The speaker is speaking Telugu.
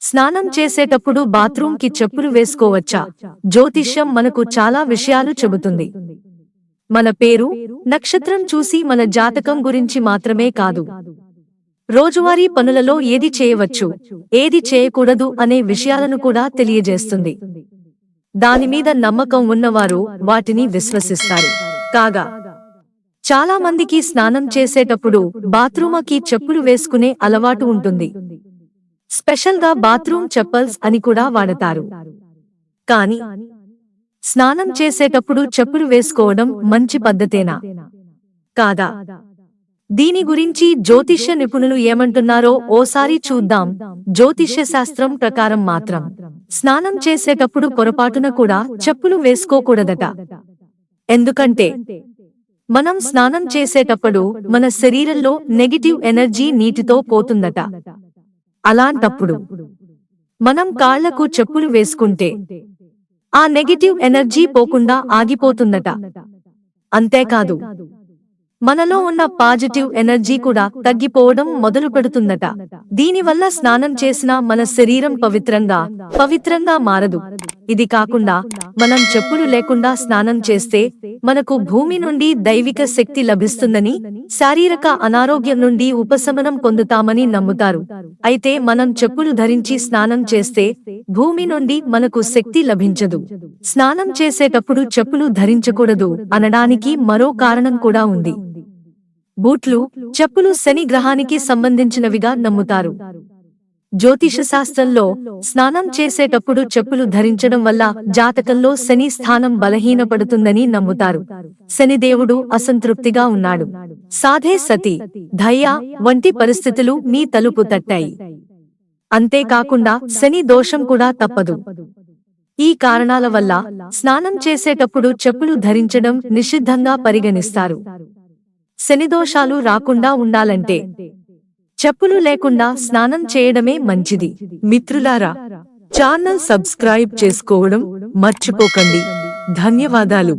స్నానం చేసేటప్పుడు బాత్రూమ్ కి చెప్పులు వేసుకోవచ్చా? జ్యోతిష్యం మనకు చాలా విషయాలు చెబుతుంది. మన పేరు, నక్షత్రం చూసి మన జాతకం గురించి మాత్రమే కాదు, రోజువారీ పనులలో ఏది చేయవచ్చు, ఏది చేయకూడదు అనే విషయాలను కూడా తెలియజేస్తుంది. దానిమీద నమ్మకం ఉన్నవారు వాటిని విశ్వసిస్తారు. కాగా చాలా మందికి స్నానం చేసేటప్పుడు బాత్రూమకి చెప్పులు వేసుకునే అలవాటు ఉంటుంది. స్పెషల్ గా బాత్రూమ్ చెప్పల్స్ అని కూడా వాడతారు. కానీ స్నానం చేసేటప్పుడు చెప్పులు వేసుకోవడం మంచి పద్ధతేనా కాదా? దీని గురించి జ్యోతిష్య నిపుణులు ఏమంటున్నారో ఓసారి చూద్దాం. జ్యోతిష్య శాస్త్రం ప్రకారం మాత్రం స్నానం చేసేటప్పుడు పొరపాటున కూడా చెప్పులు వేసుకోకూడదట. ఎందుకంటే మనం స్నానం చేసేటప్పుడు మన శరీరంలో నెగటివ్ ఎనర్జీ నీటితో పోతుందట. అలాంటప్పుడు మనం కాళ్లకు చెప్పులు వేసుకుంటే ఆ నెగటివ్ ఎనర్జీ పోకుండా ఆగిపోతుందట. అంతేకాదు, మనలో ఉన్న పాజిటివ్ ఎనర్జీ కూడా తగ్గిపోవడం మొదలు పెడుతుందట. దీనివల్ల స్నానం చేసినా మన శరీరం పవిత్రంగా మారదు. ఇది కాకుండా మనం చెప్పులు లేకుండా స్నానం చేస్తే మనకు భూమి నుండి దైవిక శక్తి లభిస్తుందని, శారీరక అనారోగ్యం నుండి ఉపశమనం పొందుతామని నమ్ముతారు. అయితే మనం చెప్పులు ధరించి స్నానం చేస్తే భూమి నుండి మనకు శక్తి లభించదు. స్నానం చేసేటప్పుడు చెప్పులు ధరించకూడదు అనడానికి మరో కారణం కూడా ఉంది. బూట్లు, చెప్పులు శని గ్రహానికి సంబంధించినవిగా నమ్ముతారు. జ్యోతిష శాస్త్రంలో స్నానం చేసేటప్పుడు చెప్పులు ధరించడం వల్ల జాతకంలో శని స్థానం బలహీనపడుతుందని నమ్ముతారు. శనిదేవుడు అసంతృప్తిగా ఉన్నాడు, సాధే సతి, ధయ్య వంటి పరిస్థితులు మీ తలుపు తట్టాయి. అంతేకాకుండా శని దోషం కూడా తప్పదు. ఈ కారణాల వల్ల స్నానం చేసేటప్పుడు చెప్పులు ధరించడం నిషిద్ధంగా పరిగణిస్తారు. శనిదోషాలు రాకుండా ఉండాలంటే చెప్పులు లేకుండా స్నానం చేయడమే మంచిది. మిత్రులారా, ఛానల్ సబ్స్క్రైబ్ చేసుకోవడం మర్చిపోకండి. ధన్యవాదాలు.